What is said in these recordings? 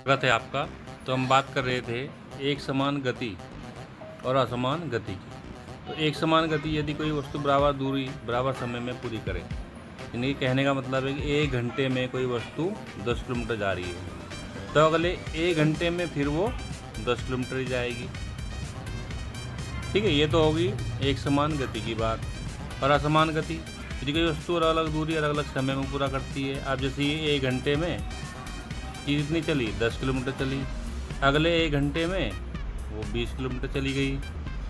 स्वागत है आपका। तो हम बात कर रहे थे एक समान गति और असमान गति की। तो एक समान गति यदि कोई वस्तु बराबर दूरी बराबर समय में पूरी करे, यानी कहने का मतलब है कि 1 घंटे में कोई वस्तु 10 किलोमीटर जा रही है, तो अगले 1 घंटे में फिर वो 10 किलोमीटर ही जाएगी। ठीक है, ये तो होगी एक समान गति की बात। और असमान गति, यदि कोई वस्तु अलग अलग दूरी अलग अलग समय में पूरा करती है। अब जैसे ये 1 घंटे में चीज़ इतनी चली, 10 किलोमीटर चली, अगले 1 घंटे में वो 20 किलोमीटर चली गई,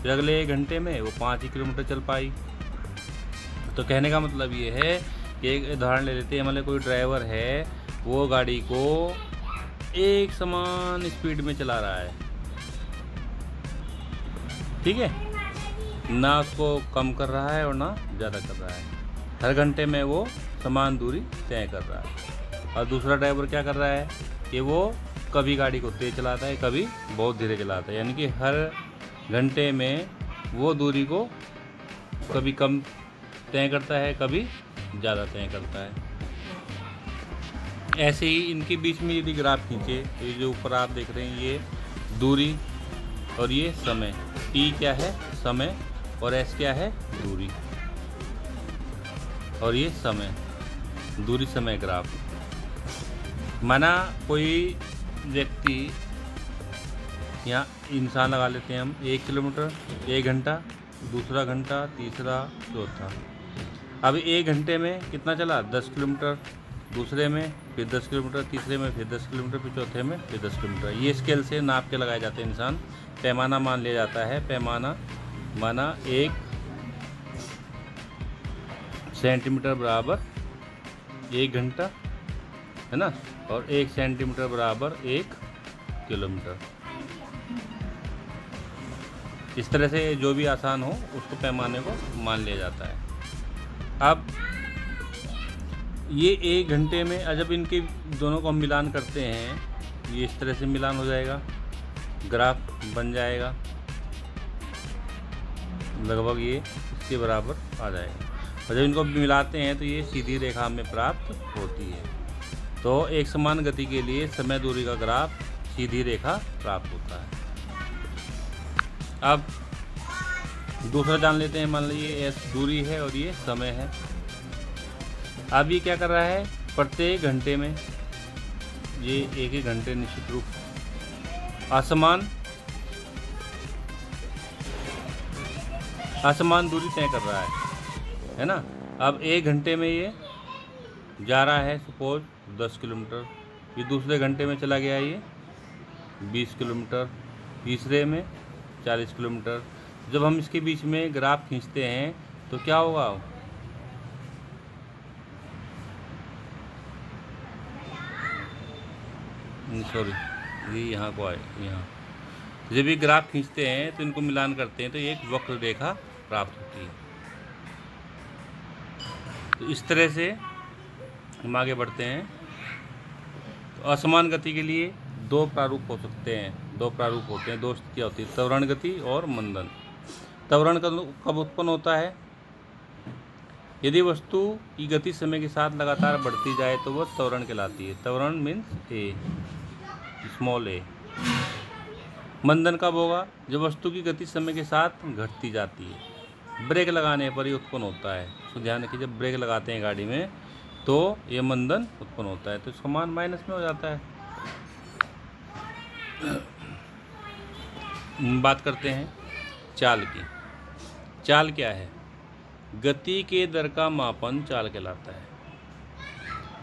फिर अगले 1 घंटे में वो 5 ही किलोमीटर चल पाई। तो कहने का मतलब ये है कि एक उदाहरण ले लेते हैं। मतलब कोई ड्राइवर है, वो गाड़ी को एक समान स्पीड में चला रहा है, ठीक है, ना उसको कम कर रहा है और ना ज़्यादा कर रहा है। हर घंटे में वो समान दूरी तय कर रहा है। और दूसरा ड्राइवर क्या कर रहा है कि वो कभी गाड़ी को तेज़ चलाता है, कभी बहुत धीरे चलाता है, यानी कि हर घंटे में वो दूरी को कभी कम तय करता है, कभी ज़्यादा तय करता है। ऐसे ही इनके बीच में यदि ग्राफ खींचे तो ये जो ऊपर आप देख रहे हैं, ये दूरी और ये समय। टी क्या है? समय। और एस क्या है? दूरी। और ये समय, दूरी समय ग्राफ। माना कोई व्यक्ति, यहाँ इंसान लगा लेते हैं हम, 1 किलोमीटर, 1 घंटा, दूसरा घंटा, तीसरा, चौथा। अब 1 घंटे में कितना चला? 10 किलोमीटर, दूसरे में फिर 10 किलोमीटर, तीसरे में फिर 10 किलोमीटर, फिर चौथे में फिर 10 किलोमीटर। ये स्केल से नाप के लगाए जाते हैं इंसान। पैमाना मान लिया जाता है। पैमाना माना 1 सेंटीमीटर बराबर 1 घंटा, है ना, और 1 सेंटीमीटर बराबर 1 किलोमीटर। इस तरह से जो भी आसान हो उसको पैमाने को मान लिया जाता है। अब ये 1 घंटे में जब इनके दोनों को हम मिलान करते हैं, ये इस तरह से मिलान हो जाएगा, ग्राफ बन जाएगा, लगभग ये इसके बराबर आ जाएगा। और जब इनको मिलाते हैं तो ये सीधी रेखा में प्राप्त होती है। तो एक समान गति के लिए समय दूरी का ग्राफ सीधी रेखा प्राप्त होता है। अब दूसरा जान लेते हैं। मान लीजिए एस दूरी है और ये समय है। अब ये क्या कर रहा है? प्रत्येक घंटे में ये एक घंटे निश्चित रूप असमान दूरी तय कर रहा है ना। अब 1 घंटे में ये जा रहा है सपोज 10 किलोमीटर, ये दूसरे घंटे में चला गया ये 20 किलोमीटर, तीसरे में 40 किलोमीटर। जब हम इसके बीच में ग्राफ खींचते हैं तो क्या होगा? सॉरी, ये यहाँ को आए, यहाँ जब ये ग्राफ खींचते हैं तो इनको मिलान करते हैं तो एक वक्र रेखा प्राप्त होती है। तो इस तरह से हम आगे बढ़ते हैं। तो असमान गति के लिए 2 प्रारूप हो सकते हैं, 2 प्रारूप होते हैं, 2 स्थितियाँ होती है, त्वरण गति और मंदन। त्वरण कब उत्पन्न होता है? यदि वस्तु की गति समय के साथ लगातार बढ़ती जाए तो वह त्वरण कहलाती है। त्वरण मीन्स ए, स्मॉल ए। मंदन कब होगा? जब वस्तु की गति समय के साथ घटती जाती है, ब्रेक लगाने पर ही उत्पन्न होता है। तो ध्यान रखिए, जब ब्रेक लगाते हैं गाड़ी में तो ये मंदन उत्पन्न होता है, तो इसका मान माइनस में हो जाता है। बात करते हैं चाल की। चाल क्या है? गति के दर का मापन चाल कहलाता है।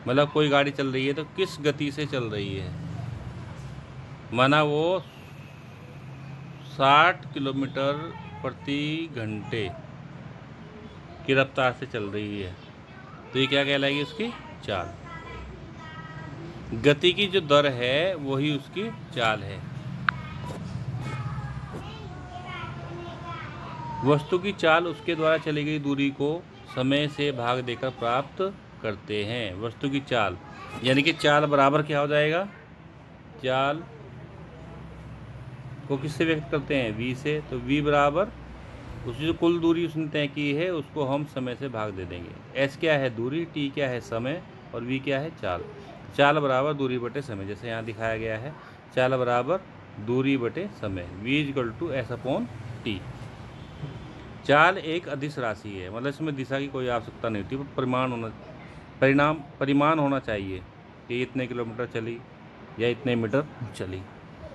मतलब कोई गाड़ी चल रही है तो किस गति से चल रही है। माना वो 60 किलोमीटर प्रति घंटे की रफ्तार से चल रही है, तो ये क्या कहलाएगी? उसकी चाल। गति की जो दर है वही उसकी चाल है। वस्तु की चाल उसके द्वारा चली गई दूरी को समय से भाग देकर प्राप्त करते हैं। वस्तु की चाल यानी कि चाल बराबर क्या हो जाएगा? चाल को किससे व्यक्त करते हैं? v से। तो v बराबर उसकी जो कुल दूरी उसने तय की है उसको हम समय से भाग दे देंगे। s क्या है? दूरी। t क्या है? समय। और v क्या है? चाल। चाल बराबर दूरी बटे समय, जैसे यहाँ दिखाया गया है, चाल बराबर दूरी बटे समय, v=s/t। चाल एक अदिश राशि है, मतलब इसमें दिशा की कोई आवश्यकता नहीं होती, परिमाण होना चाहिए कि इतने किलोमीटर चली या इतने मीटर चली।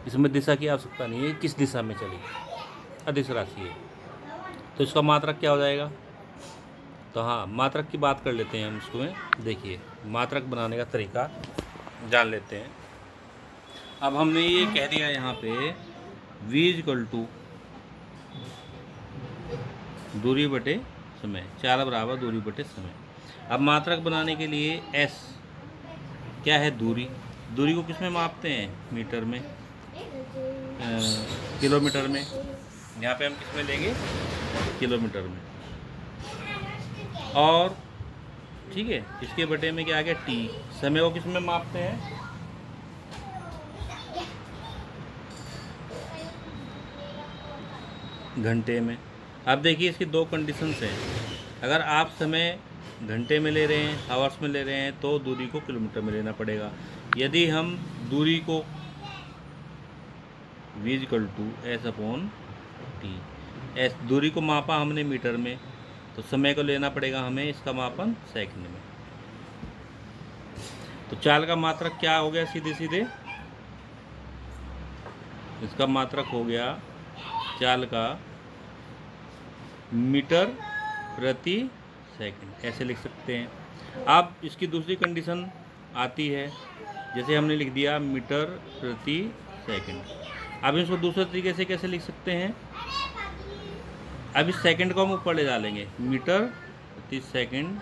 इसमें दिशा की आवश्यकता नहीं है, किस दिशा में चली, अदिश राशि है। तो इसका मात्रक क्या हो जाएगा? तो हाँ, मात्रक की बात कर लेते हैं हम इसमें। देखिए, मात्रक बनाने का तरीका जान लेते हैं। अब हमने ये कह दिया यहाँ पे v= दूरी बटे समय, चाल बराबर दूरी बटे समय। अब मात्रक बनाने के लिए s क्या है? दूरी। दूरी को किस में मापते हैं? मीटर में, किलोमीटर में। यहाँ पे हम किस में लेंगे? किलोमीटर में। और ठीक है, इसके बटे में क्या आ गया? t। समय को किस में मापते हैं? घंटे में। अब देखिए, इसकी दो कंडीशंस हैं। अगर आप समय घंटे में ले रहे हैं, आवर्स में ले रहे हैं, तो दूरी को किलोमीटर में लेना पड़ेगा। यदि हम दूरी को v=s/t, दूरी को मापा हमने मीटर में, तो समय को लेना पड़ेगा हमें इसका मापन सेकंड में। तो चाल का मात्रक क्या हो गया? सीधे सीधे इसका मात्रक हो गया चाल का मीटर प्रति सेकंड, ऐसे लिख सकते हैं। अब इसकी दूसरी कंडीशन आती है, जैसे हमने लिख दिया मीटर प्रति सेकंड। अब इसको दूसरे तरीके से कैसे लिख सकते हैं? अब इस सेकंड को हम ऊपर ले डालेंगे, मीटर प्रति सेकंड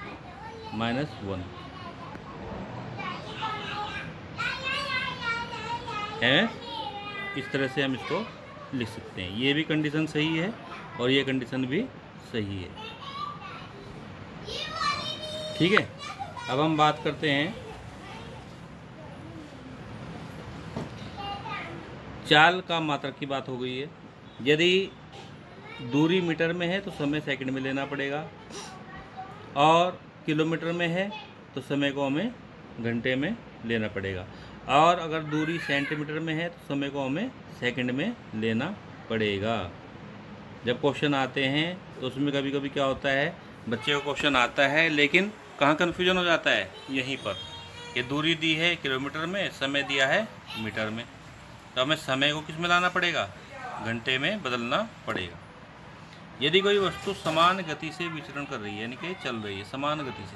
-1 है। इस तरह से हम इसको लिख सकते हैं। ये भी कंडीशन सही है और ये कंडीशन भी सही है। ठीक है, अब हम बात करते हैं चाल का मात्रक की। बात हो गई है। यदि दूरी मीटर में है तो समय सेकंड में लेना पड़ेगा, और किलोमीटर में है तो समय को हमें घंटे में लेना पड़ेगा, और अगर दूरी सेंटीमीटर में है तो समय को हमें सेकंड में लेना पड़ेगा। जब क्वेश्चन आते हैं तो उसमें कभी कभी क्या होता है, बच्चे को क्वेश्चन आता है लेकिन कहाँ कन्फ्यूजन हो जाता है? यहीं पर। ये दूरी दी है किलोमीटर में, समय दिया है मीटर में, तो हमें समय को किस में लाना पड़ेगा? घंटे में बदलना पड़ेगा। यदि कोई वस्तु समान गति से विचरण कर रही है, यानी कि चल रही है समान गति से,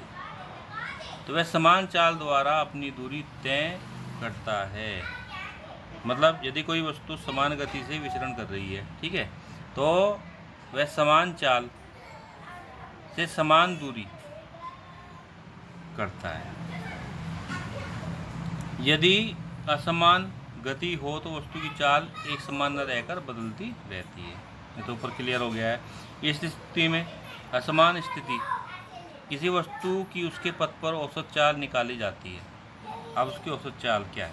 तो वह समान चाल द्वारा अपनी दूरी तय करता है। मतलब यदि कोई वस्तु समान गति से विचरण कर रही है, ठीक है, तो वह समान चाल से समान दूरी करता है। यदि असमान गति हो तो वस्तु की चाल एक समान न रहकर बदलती रहती है। ये तो ऊपर क्लियर हो गया है। इस स्थिति में, असमान स्थिति, किसी वस्तु की उसके पथ पर औसत चाल निकाली जाती है। अब उसकी औसत चाल क्या है?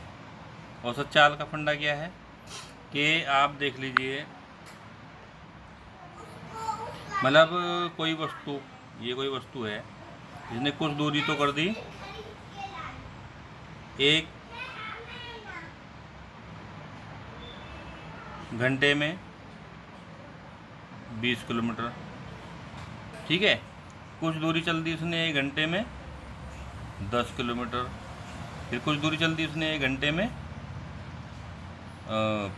औसत चाल का फंडा क्या है कि आप देख लीजिए, मतलब कोई वस्तु, ये कोई वस्तु है जिसने कुछ दूरी तो कर दी, एक घंटे में 20 किलोमीटर, ठीक है। कुछ दूरी चल दी उसने एक घंटे में 10 किलोमीटर, फिर कुछ दूरी चल दी उसने एक घंटे में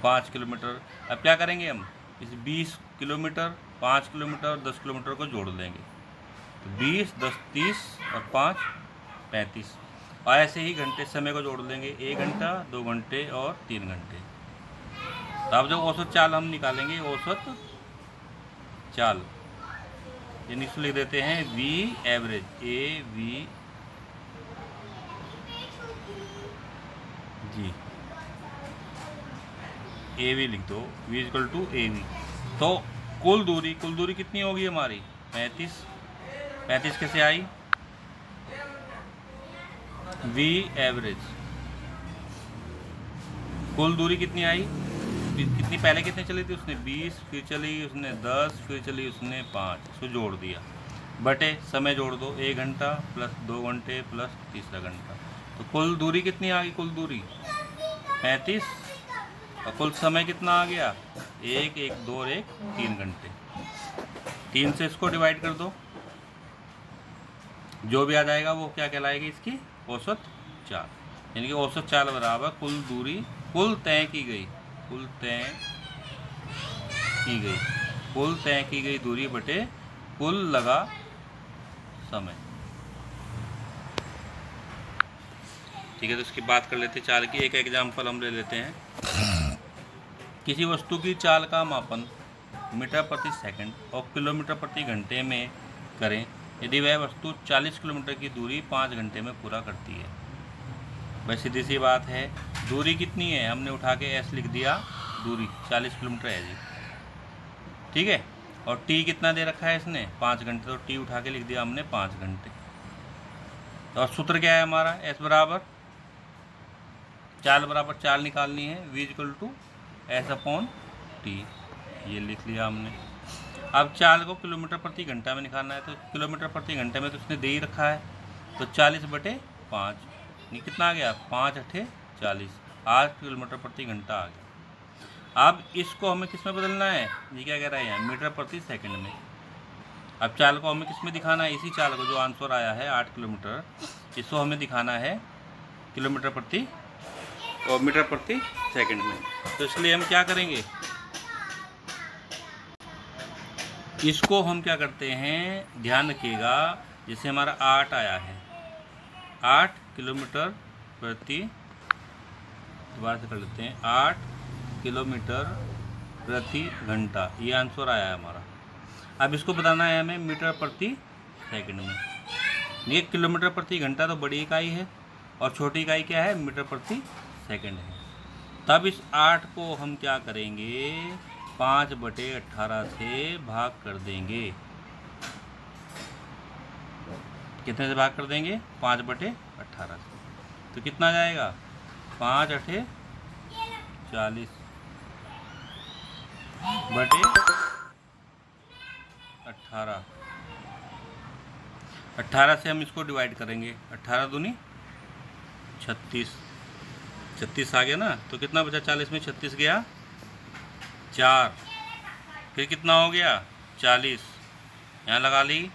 5 किलोमीटर। अब क्या करेंगे हम? इस 20 किलोमीटर, 5 किलोमीटर, 10 किलोमीटर को जोड़ देंगे, तो 20, 10, 30 और 5, 35। और ऐसे ही घंटे समय को जोड़ देंगे, 1 घंटा, 2 घंटे और 3 घंटे। तो अब जब औसत चाल हम निकालेंगे, औसत चाल, यानी इसको लिख देते हैं V एवरेज, AV जी, AV लिख दो, V=AV। तो कुल दूरी कितनी होगी हमारी? 35। 35 कैसे आई? V एवरेज, कुल दूरी कितनी आई? कितनी पहले कितनी चली थी उसने? 20, फिर चली उसने 10, फिर चली उसने 5, इसको जोड़ दिया, बटे समय जोड़ दो, 1 घंटा प्लस 2 घंटे प्लस तीसरा घंटा, तो कुल दूरी कितनी आ गई? कुल दूरी 35 और कुल समय कितना आ गया? 1, 1, 2 और 1, 3 घंटे। 3 से इसको डिवाइड कर दो, जो भी आ जाएगा वो क्या कहलाएगी? इसकी औसत चाल। यानी कि औसत चाल बराबर कुल दूरी, कुल तय की गई, कुल तय की गई दूरी बटे कुल लगा समय। ठीक है, तो इसकी बात कर लेते हैं चाल की। एक एग्जाम्पल हम ले लेते हैं। किसी वस्तु की चाल का मापन मीटर प्रति सेकंड और किलोमीटर प्रति घंटे में करें यदि वह वस्तु 40 किलोमीटर की दूरी 5 घंटे में पूरा करती है। बस सीधी सी बात है, दूरी कितनी है हमने उठा के एस लिख दिया, दूरी 40 किलोमीटर है जी, ठीक है। और टी कितना दे रखा है इसने? 5 घंटे, तो टी उठा के लिख दिया हमने 5 घंटे। और सूत्र क्या है हमारा? एस बराबर चाल बराबर चाल निकालनी है, v equal to S upon T, ये लिख लिया हमने। अब चाल को किलोमीटर प्रति घंटा में निकालना है, तो किलोमीटर प्रति घंटे में तो उसने दे ही रखा है, तो 40/5 ये कितना आ गया? 5 8 40, 8 किलोमीटर प्रति घंटा आ गया। अब इसको हमें किस में बदलना है? ये क्या कह रहा है यहाँ? मीटर प्रति सेकंड में। अब चाल को हमें किस में दिखाना है? इसी चाल को जो आंसर आया है 8 किलोमीटर, इसको हमें दिखाना है किलोमीटर प्रति और मीटर प्रति सेकंड में। तो इसलिए हम क्या करेंगे, इसको हम क्या करते हैं, ध्यान रखिएगा, जैसे हमारा 8 आया है, 8 किलोमीटर प्रति, दोबारा से कर लेते हैं, 8 किलोमीटर प्रति घंटा, ये आंसर आया है हमारा। अब इसको बताना है हमें मीटर प्रति सेकंड में। ये किलोमीटर प्रति घंटा तो बड़ी इकाई है और छोटी इकाई क्या है? मीटर प्रति सेकंड है। तब इस 8 को हम क्या करेंगे, 5/18 से भाग कर देंगे। कितने से भाग कर देंगे? 5/18 से। तो कितना जाएगा? 5 8 40 बटे 18। 18 से हम इसको डिवाइड करेंगे, 18 दूनी 36, 36 आ गया ना। तो कितना बचा? 40 में 36 गया 4, फिर कितना हो गया? 40, यहाँ लगा ली,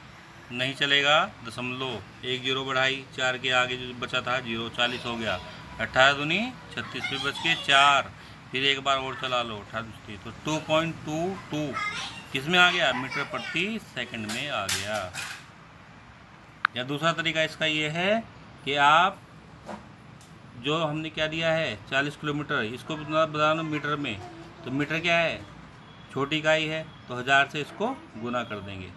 नहीं चलेगा, दशमलव, 1 0 बढ़ाई, 4 के आगे जो बचा था 0, 40 हो गया। 18 दूनी 36, फिर बच के 4, फिर एक बार और चला लो, 18 तो 2.22 किस में आ गया? मीटर प्रति सेकंड में आ गया। या दूसरा तरीका इसका ये है कि आप जो हमने क्या दिया है 40 किलोमीटर, इसको बताना मीटर में, तो मीटर क्या है? छोटी इकाई है, तो 1000 से इसको गुना कर देंगे।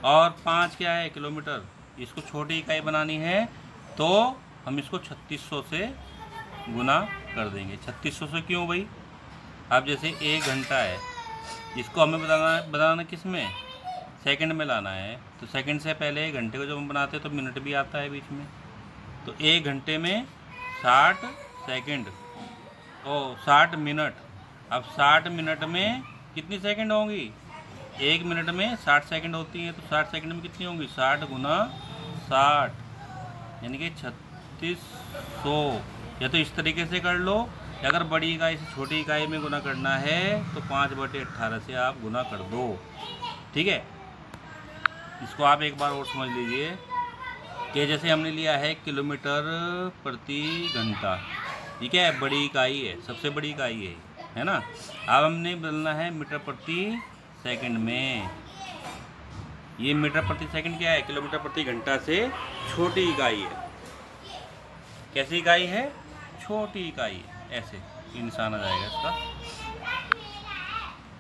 और 5 क्या है? किलोमीटर, इसको छोटी इकाई बनानी है तो हम इसको 3600 से गुना कर देंगे। 3600 से क्यों भाई? अब जैसे 1 घंटा है, इसको हमें बनाना किस में? सेकंड में लाना है, तो सेकंड से पहले घंटे को जब हम बनाते हैं तो मिनट भी आता है बीच में। तो 1 घंटे में 60 सेकंड और 60 मिनट। अब 60 मिनट में कितनी सेकंड होंगी? 1 मिनट में 60 सेकंड होती हैं, तो 60 सेकंड में कितनी होंगी? 60 गुना 60 यानी कि 3600। या तो इस तरीके से कर लो, या अगर बड़ी इकाई से छोटी इकाई में गुना करना है तो 5/18 से आप गुना कर दो, ठीक है। इसको आप एक बार और समझ लीजिए कि जैसे हमने लिया है किलोमीटर प्रति घंटा, ठीक है, बड़ी इकाई है, सबसे बड़ी इकाई है ना। अब हमने बदलना है मीटर प्रति सेकंड में। ये मीटर प्रति सेकंड क्या है? किलोमीटर प्रति घंटा से छोटी इकाई है। कैसी इकाई है? छोटी इकाई है, ऐसे निशान आ जाएगा इसका।